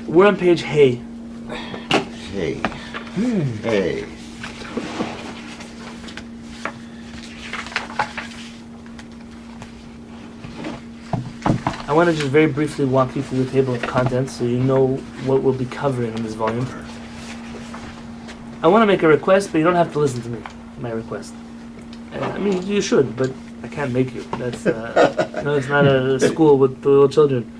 We're on page Hey. Hey. Hey. I want to just very briefly walk you through the table of contents so you know what we'll be covering in this volume. I want to make a request, but you don't have to listen to me. My request. I mean, you should, but I can't make you. That's no, it's not a school with little children.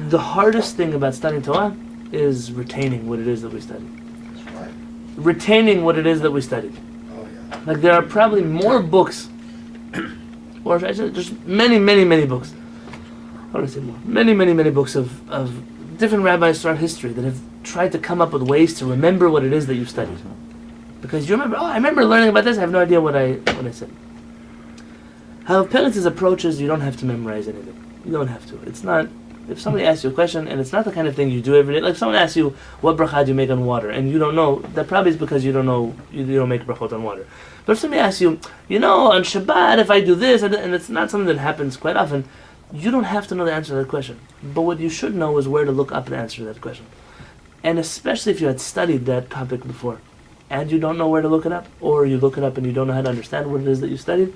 The hardest thing about studying Torah is retaining what it is that we study. That's right. Retaining what it is that we studied. Oh, yeah. Like there are probably more books, or actually there's many books. I want to say more. Many books of different rabbis throughout history that have tried to come up with ways to remember what it is that you studied. Because you remember, I remember learning about this, I have no idea what I said. How Peretz's approach is, you don't have to memorize anything. You don't have to. It's not, if somebody asks you a question, and it's not the kind of thing you do every day, like if someone asks you, what bracha do you make on water, and you don't know, that probably is because you don't know, you don't make brachot on water. But if somebody asks you, on Shabbat, if I do this, and it's not something that happens quite often, you don't have to know the answer to that question. But what you should know is where to look up the answer to that question. And especially if you had studied that topic before, and you don't know where to look it up, or you look it up and you don't know how to understand what it is that you studied,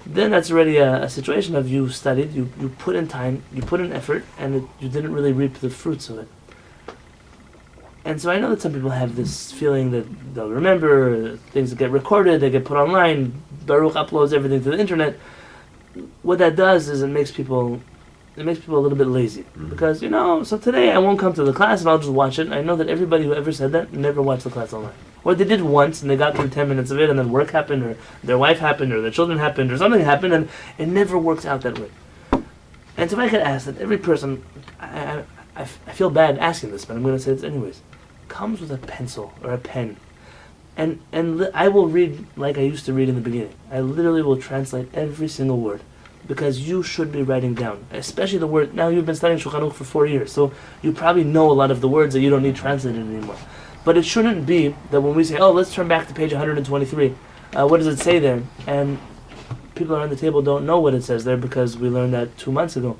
then that's already a situation of you studied, you put in time, you put in effort, and you didn't really reap the fruits of it. And so I know that some people have this feeling that they'll remember, things that get recorded, they get put online, Baruch uploads everything to the internet. What that does is it makes people a little bit lazy. Because, so today I won't come to the class and I'll just watch it. I know that everybody who ever said that never watched the class online. Or they did once and they got through 10 minutes of it and then work happened or their wife happened or their children happened or something happened and it never works out that way. And so if I could ask that every person, I feel bad asking this, but I'm going to say this anyways, comes with a pencil or a pen. And I will read like I used to read in the beginning. I literally will translate every single word. Because you should be writing down, especially the word. Now you've been studying Shulchan Aruch for 4 years, so you probably know a lot of the words that you don't need translated anymore. But it shouldn't be that when we say, let's turn back to page 123, what does it say there? And people around the table don't know what it says there because we learned that 2 months ago.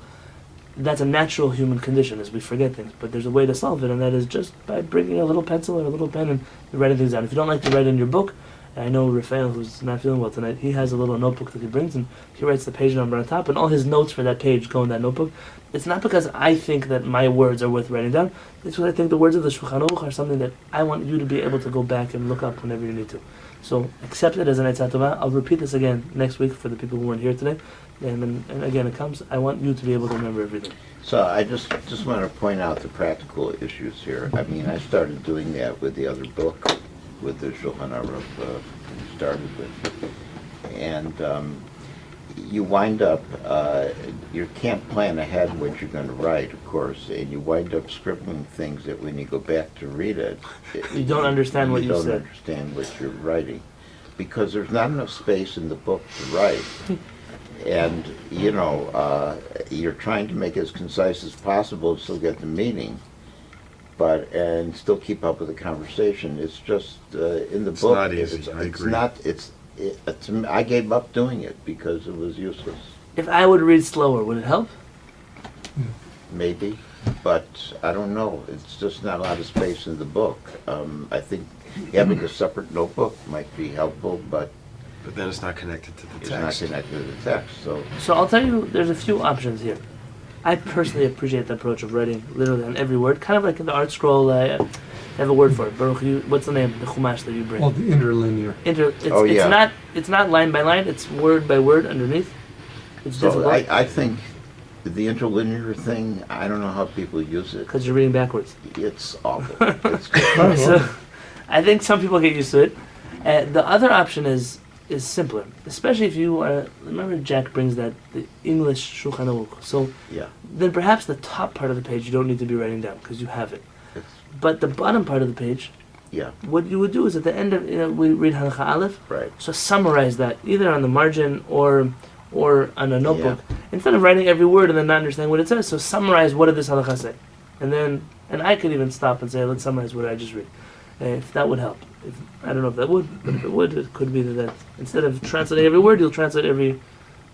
That's a natural human condition, is we forget things. But there's a way to solve it, and that is just by bringing a little pencil or a little pen and writing things down. If you don't like to write in your book, I know Rafael, who's not feeling well tonight, he has a little notebook that he brings and he writes the page number on top and all his notes for that page go in that notebook. It's not because I think that my words are worth writing down, it's because I think the words of the Shulchan Aruch are something that I want you to be able to go back and look up whenever you need to. So accept it as an Eitzah Tovah. I'll repeat this again next week for the people who weren't here today. And again, it comes, I want you to be able to remember everything. So I just want to point out the practical issues here. I mean, I started doing that with the other book, with the Shulchan Aruch started with. And you wind up, you can't plan ahead what you're going to write, of course, and you wind up scribbling things that when you go back to read it, you don't understand what you said. You don't understand what you're writing. Because there's not enough space in the book to write. And, you're trying to make it as concise as possible to still get the meaning. And still keep up with the conversation. It's just in the book. Not easy. I agree. I gave up doing it because it was useless. If I would read slower, would it help? Maybe, but I don't know. It's just not a lot of space in the book. I think having a separate notebook might be helpful, but then it's not connected to the it's text. not connected to the text. So I'll tell you, there's a few options here. I personally appreciate the approach of writing literally on every word, kind of like in the art scroll. I have a word for it. Baruch, what's the name? The chumash that you bring. Well, the interlinear. It's not line by line. It's word by word underneath. It's difficult. I think the interlinear thing, I don't know how people use it. Because you're reading backwards. It's awful. So I think some people get used to it. The other option is simpler, especially if you remember Jack brings the English Shulchan Aruch. So then perhaps the top part of the page you don't need to be writing down because you have it. But the bottom part of the page, what you would do is at the end of we read Halacha Aleph. Right. So summarize that either on the margin or on a notebook instead of writing every word and then not understanding what it says. So summarize what did this Halacha say, and I could even stop and say let's summarize what I just read. If that would help. I don't know if that would, but if it would, it could be that instead of translating every word, you'll translate every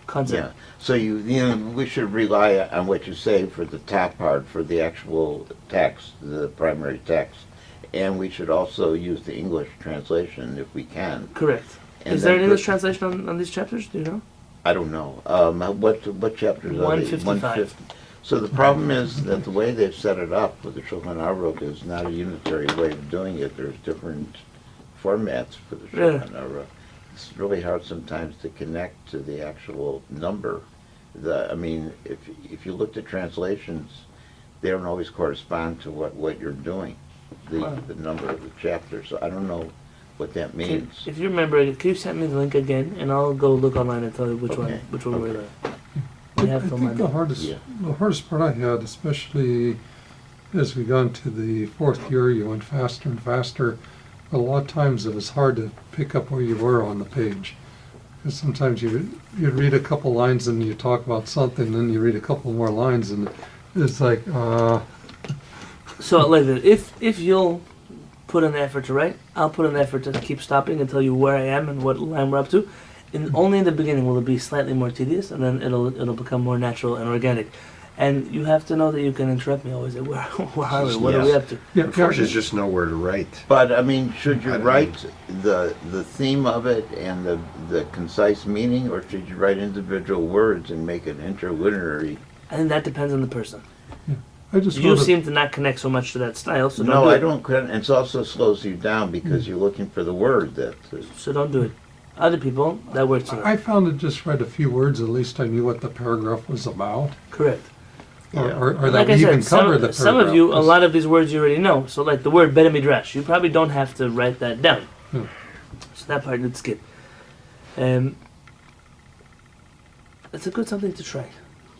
concept. So we should rely on what you say for the top part, for the actual text, the primary text, and we should also use the English translation if we can. Correct. And Is there then an English translation on these chapters? Do you know? I don't know. What chapters are they? 155. So the problem is that the way they've set it up with the Shulchan Aruch is not a unitary way of doing it. There's different formats for the Shulchan Aruch. It's really hard sometimes to connect to the actual number. If you look at translations, they don't always correspond to what you're doing, the number of the chapter. So I don't know what that means. If you remember, can you send me the link again, and I'll go look online and tell you which one we're there. I think the hardest part I had, especially as we got into the fourth year, you went faster and faster. A lot of times it was hard to pick up where you were on the page. Because sometimes you'd read a couple lines and you talk about something, then you read a couple more lines and it's like, So like this, if you'll put in the effort to write, I'll put in the effort to keep stopping and tell you where I am and what line we're up to. And only in the beginning will it be slightly more tedious, and then it'll become more natural and organic. And you have to know that you can interrupt me always. Where are we? What are we up to? Unfortunately, just know where to write. But should you write the theme of it and the concise meaning, or should you write individual words and make an interlineary? I think that depends on the person. You seem to not connect so much to that style, so don't No, do I it. don't. And it also slows you down because you're looking for the word So don't do it. Other people, that works for them. I found it just read a few words, at least I knew what the paragraph was about. Correct. Or Like that we I even said, covered the paragraph. some of you, a lot of these words you already know. So like the word Bet Midrash, you probably don't have to write that down. Hmm. So that part you'd skip. It's a good something to try.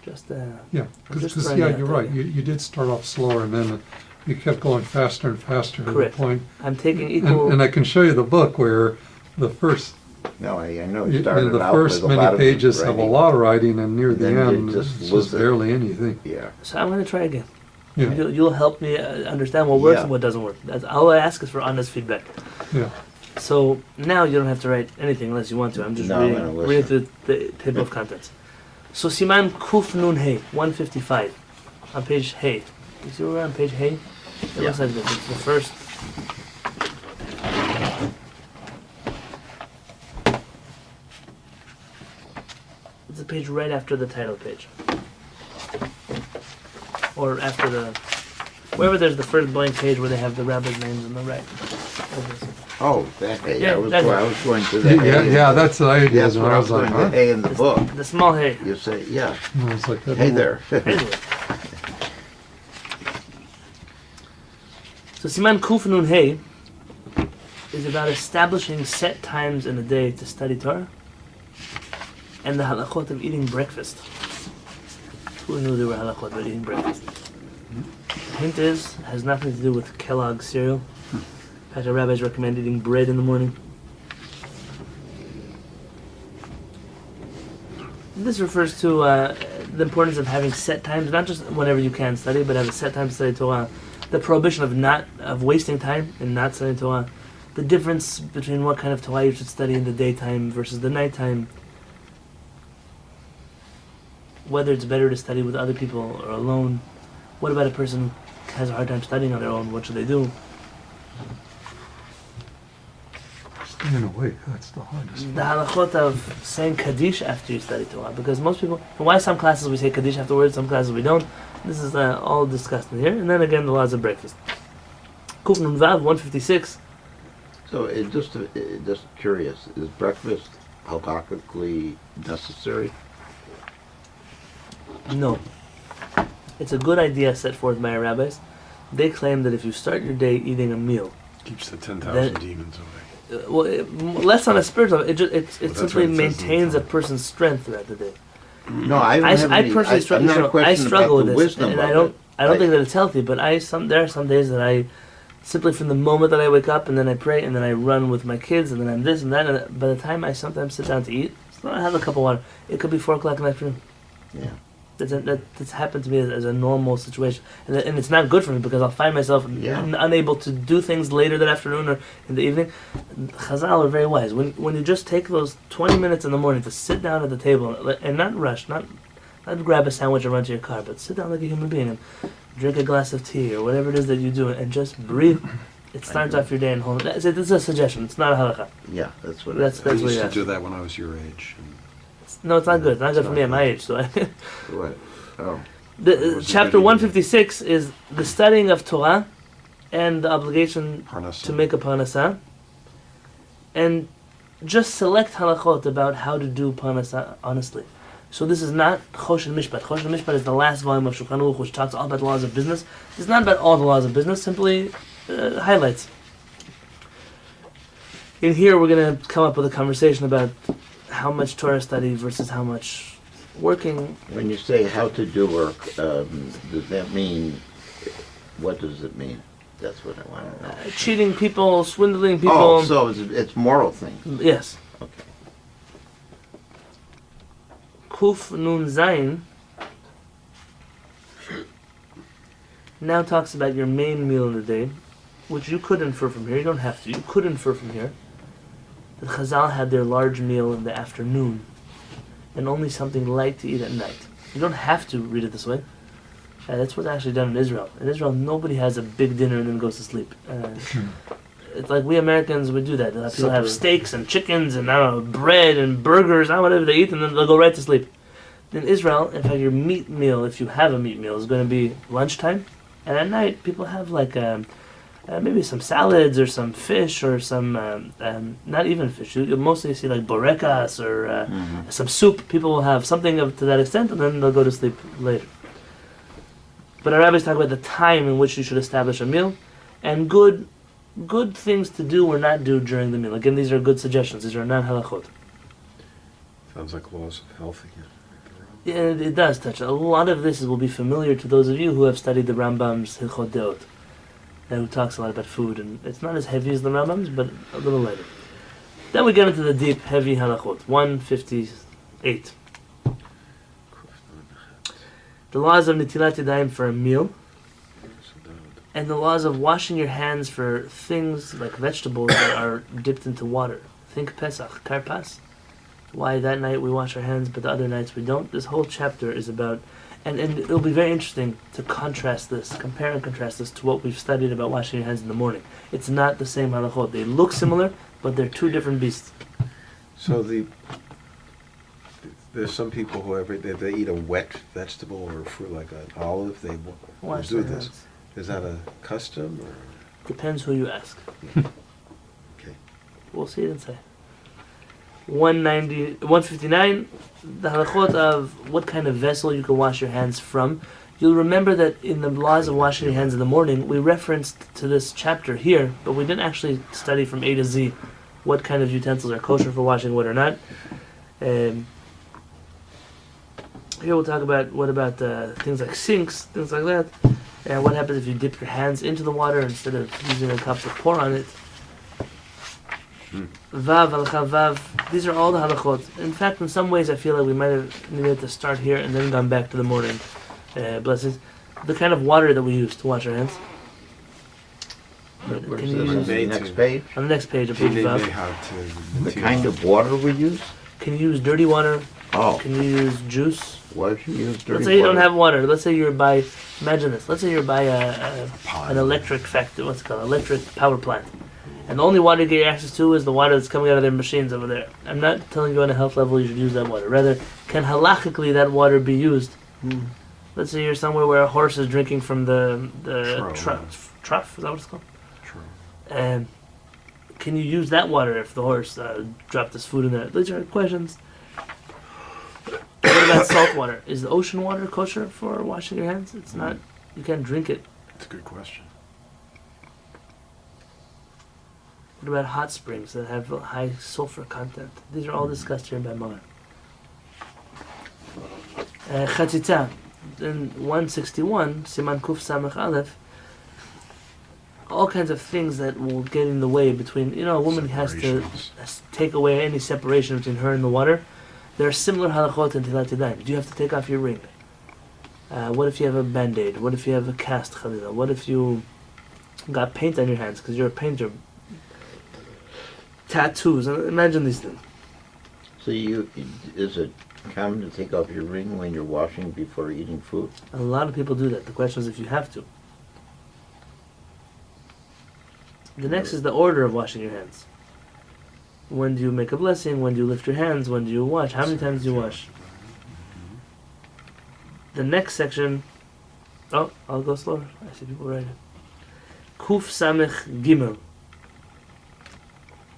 Just Because trying you're right. You did start off slower, and then you kept going faster and faster to Correct. the point. I'm taking equal. And I can show you the book where the first No, I know. You started the out first with a lot many of pages have a writing. lot of writing, and near the Then you end, just it's lose just it. barely anything. Yeah. So I'm going to try again. Yeah. You'll help me understand what works Yeah. and what doesn't work. All I ask is for honest feedback. Yeah. So now you don't have to write anything unless you want to. I'm just No, I'm gonna reading listen. through the table of contents. So Siman Kuf Nun Hey, 155, on page Hey. You see where we're on page Hey? It Yeah. looks like this. It's the first. It's the page right after the title page. Or after wherever there's the first blank page where they have the rabbis' names on the right. Oh, that hay. Yeah, I was that going to the hay. Yeah, that's the idea. That's and what I I was was like, going huh? to hay in the book. The small Hey. You say, yeah, And I was like, hey there. Anyway. So Siman Kuf Nun Hey is about establishing set times in a day to study Torah and the halachot of eating breakfast. Who knew there were halachot about eating breakfast? The hint has nothing to do with Kellogg's cereal. In fact, the rabbis recommend eating bread in the morning. This refers to the importance of having set times, not just whenever you can study, but have a set time to study Torah. The prohibition of wasting time and not studying Torah. The difference between what kind of Torah you should study in the daytime versus the nighttime. Whether it's better to study with other people or alone. What about a person who has a hard time studying on their own? What should they do? Staying awake, that's the hardest The part. halachot of saying Kaddish after you study Torah. Because most people, why some classes we say Kaddish afterwards, some classes we don't. This is all discussed in here. And then again, the laws of breakfast. Kuf Nun Vav, 156. So just curious, is breakfast halakhically necessary? No. It's a good idea set forth by our rabbis. They claim that if you start your day eating a meal, Keeps the 10,000 That- demons away. less on a spiritual, it that's simply what it says in the maintains a Torah. person's strength throughout the day. No, I don't have any. personally I'm struggle. not I questioning struggle about with the this, wisdom and of I don't. it. I don't think that it's healthy. But there are some days that I simply from the moment that I wake up and then I pray and then I run with my kids and then I'm this and that. And by the time I sometimes sit down to eat, so I have a cup of water. It could be 4 o'clock in the afternoon. Yeah. That's happened to me as a normal situation, and it's not good for me because I'll find myself unable to do things later that afternoon or in the evening. Chazal are very wise. When you just take those 20 minutes in the morning to sit down at the table and not rush, not grab a sandwich and run to your car, but sit down like a human being and drink a glass of tea or whatever it is that you do and just breathe. It starts off your day in whole. That's a suggestion. It's not a halakha. Yeah, that's what That's I what used you to asked. do that when I was your age. No, it's not good. It's not good for me at my age. So, What? Oh, chapter 156 is the studying of Torah and the obligation Parnasa. to make a parnasa, and just select halachot about how to do parnasa honestly. So this is not Choshen Mishpat. Choshen Mishpat is the last volume of Shulchan Aruch, which talks all about the laws of business. It's not about all the laws of business, simply highlights. In here, we're going to come up with a conversation about how much Torah study versus how much working. when you say how to do work, does that mean, what does it mean? That's what I want to know. Cheating people, swindling people. Oh, so it's moral things. Yes. Okay. Kuf Nun Zayin now talks about your main meal in the day, which you could infer from here. You don't have to. You could infer from here that Chazal had their large meal in the afternoon and only something light to eat at night. You don't have to read it this way. That's what's actually done in Israel. In Israel, nobody has a big dinner and then goes to sleep. It's like we Americans would do that. People have steaks and chickens and I don't know, bread and burgers, whatever they eat, and then they'll go right to sleep. In Israel, in fact, your meat meal, if you have a meat meal, is going to be lunchtime, and at night people have like maybe some salads or some fish or some not even fish. You'll mostly see like borekas or some soup. People will have something to that extent, and then they'll go to sleep later. But our rabbis talk about the time in which you should establish a meal, and good things to do or not do during the meal. Again, these are good suggestions. These are not halachot. Sounds like laws of health again. Yeah, it does touch. A lot of this will be familiar to those of you who have studied the Rambam's Hilchot Deot, who talks a lot about food, and it's not as heavy as the Rambam's, but a little lighter. Then we get into the deep, heavy halachot. 158. The laws of Nitilat Yadayim for a meal, and the laws of washing your hands for things like vegetables that are dipped into water. Think Pesach, Karpas. Why that night we wash our hands, but the other nights we don't. This whole chapter is about, and it'll be very interesting to compare and contrast this to what we've studied about washing your hands in the morning. It's not the same halachot. They look similar, but they're two different beasts. So there's some people who they eat a wet vegetable or fruit like an olive, they will Wash do their this. hands. Is that a custom or? Depends who you ask. Okay. We'll see it and say. 159, the halachot of what kind of vessel you can wash your hands from. You'll remember that in the laws of washing your hands in the morning, we referenced to this chapter here, but we didn't actually study from A to Z what kind of utensils are kosher for washing, what are not. Here we'll talk about what about things like sinks, things like that. And what happens if you dip your hands into the water instead of using a cup to pour on it. Vav, halakha vav. These are all the halachot. In fact, in some ways, I feel like we might have needed to start here and then gone back to the morning blessings. The kind of water that we use to wash our hands. Where's Can you this? use The next page? on the next page, on page vav? The kind of water we use? Can you use dirty water? Oh, Can you use juice? why should you use dirty Let's say you don't water? have water. Let's say you're by, imagine this. Let's say you're by an electric factory, what's it called, electric power plant. And the only water you get access to is the water that's coming out of their machines over there. I'm not telling you on a health level you should use that water. Rather, can halachically that water be used? Let's say you're somewhere where a horse is drinking from the trough, is that what it's called? True. Can you use that water if the horse dropped his food in there? These are questions. What about salt water? Is the ocean water kosher for washing your hands? It's not. You can't drink it. That's a good question. What about hot springs that have high sulfur content? These are all discussed here by Mar. Chatzitza, in 161, Siman Kuf Samach Aleph, all kinds of things that will get in the way between, a woman has to take away any separation between her and the water. There are similar halachot in Nitilat Yadayim. Do you have to take off your ring? What if you have a band-aid? What if you have a cast, chalila? What if you got paint on your hands because you're a painter? Tattoos. Imagine these things. So is it common to take off your ring when you're washing before eating food? A lot of people do that. The question is if you have to. The next is the order of washing your hands. When do you make a blessing? When do you lift your hands? When do you wash? How many times do you wash? The next section... Oh, I'll go slower. I see people writing. Kuf Samech Gimel.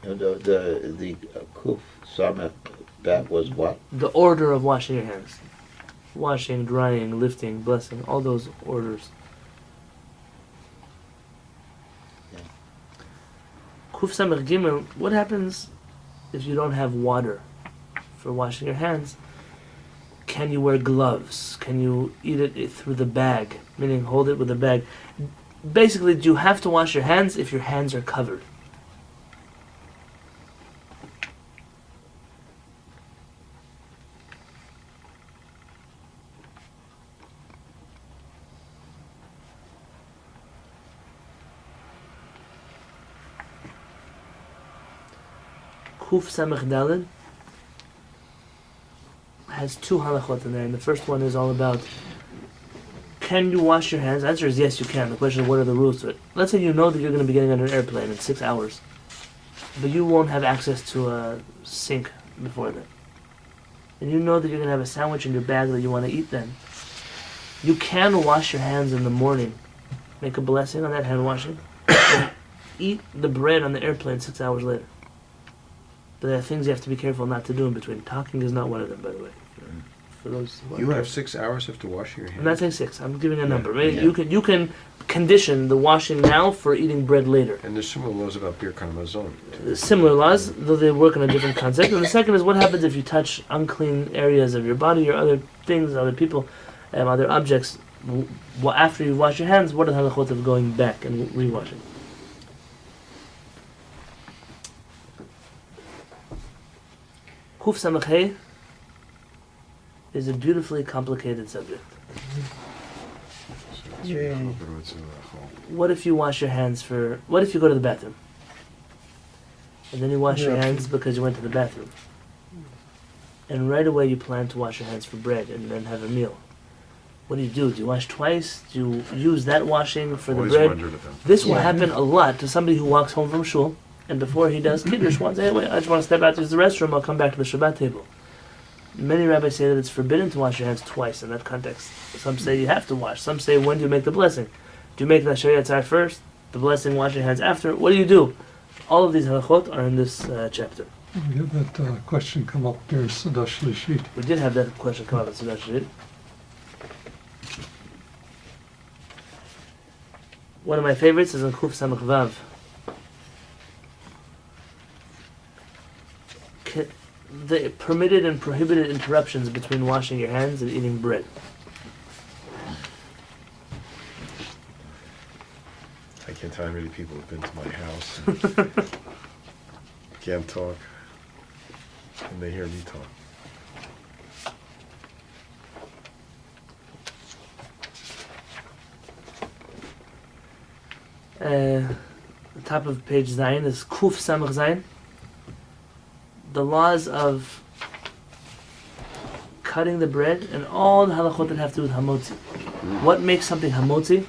The Kuf Samech, that was what? The order of washing your hands. Washing, drying, lifting, blessing, all those orders. Yeah. Kuf Samech Gimel, what happens if you don't have water for washing your hands? Can you wear gloves? Can you eat it through the bag? Meaning hold it with a bag. Basically, do you have to wash your hands if your hands are covered? Kuf Samech Daled has two halachot in there, and the first one is all about, can you wash your hands? The answer is yes, you can. The question is, what are the rules to it? Let's say you know that you're going to be getting on an airplane in 6 hours, but you won't have access to a sink before then. And you know that you're going to have a sandwich in your bag that you want to eat then. You can wash your hands in the morning, make a blessing on that hand washing, and eat the bread on the airplane 6 hours later. But there are things you have to be careful not to do in between. Talking is not one of them, by the way. For those who You have 6 hours after washing your hands? I'm not saying 6. I'm giving a number. Right? Yeah. You can condition the washing now for eating bread later. And there's similar laws about Birkat Hamazon. Similar laws, though they work on a different concept. And the second is what happens if you touch unclean areas of your body or other things, other people, other objects. After you wash your hands, what are the halachot of going back and rewashing? Kuf Samech Hey is a beautifully complicated subject. What if you wash your hands what if you go to the bathroom? And then you wash your hands because you went to the bathroom. And right away you plan to wash your hands for bread and then have a meal. What do? Do you wash twice? Do you use that washing for the bread? This will happen a lot to somebody who walks home from shul, and before he does Kiddush, wants, hey, wait, I just want to step out to the restroom, I'll come back to the Shabbat table. Many rabbis say that it's forbidden to wash your hands twice in that context. Some say you have to wash. Some say, when do you make the blessing? Do you make the Asher Yatzar first, the blessing, wash your hands after? What do? All of these halachot are in this chapter. We had that question come up during Seudah Shlishit. We did have that question come up in Seudah Shlishit. One of my favorites is in Kuf Samech Vav. The permitted and prohibited interruptions between washing your hands and eating bread. I can't tell how many people have been to my house and can't talk, and they hear me talk. The top of page Zayin is Kuf Samech Zayin. The laws of cutting the bread and all the halachot that have to do with hamotzi. What makes something hamotzi?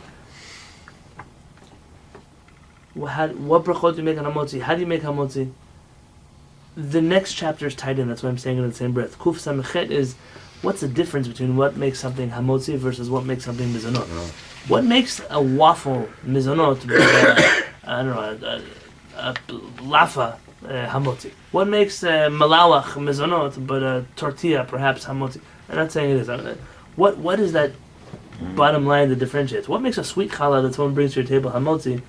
What brachot do you make on hamotzi? How do you make hamotzi? The next chapter is tied in, that's why I'm saying it in the same breath. Kuf Samechet is, what's the difference between what makes something hamotzi versus what makes something mizonot? What makes a waffle mizonot, I don't know, a lafa, hamotzi? What makes malawach mizonot, but a tortilla perhaps hamotzi? I'm not saying it is. What is that bottom line that differentiates? What makes a sweet challah that someone brings to your table hamotzi,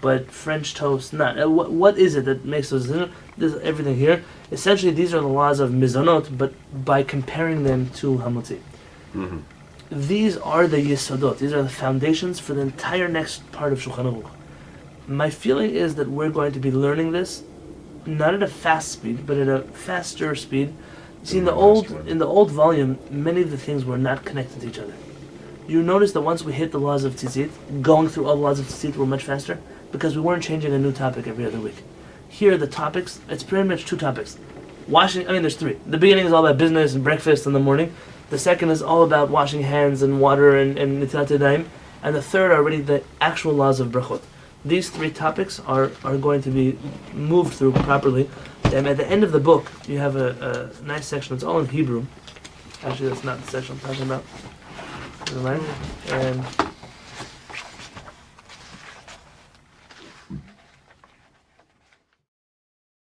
but French toast not? What is it that makes those? There's everything here. Essentially, these are the laws of mizonot, but by comparing them to hamotzi. Mm-hmm. These are the yesodot. These are the foundations for the entire next part of Shulchan Aruch. My feeling is that we're going to be learning this not at a fast speed, but at a faster speed. You see, in the old volume, many of the things were not connected to each other. You notice that once we hit the laws of tzitzit, going through all the laws of tzitzit were much faster because we weren't changing a new topic every other week. Here, the topics, it's pretty much 2 topics. There's 3. The beginning is all about business and breakfast in the morning. The second is all about washing hands and water and nitilat yadayim. And the third are already the actual laws of brachot. These 3 topics are going to be moved through properly. And at the end of the book, you have a nice section. It's all in Hebrew. Actually, that's not the section I'm talking about. Never mind. And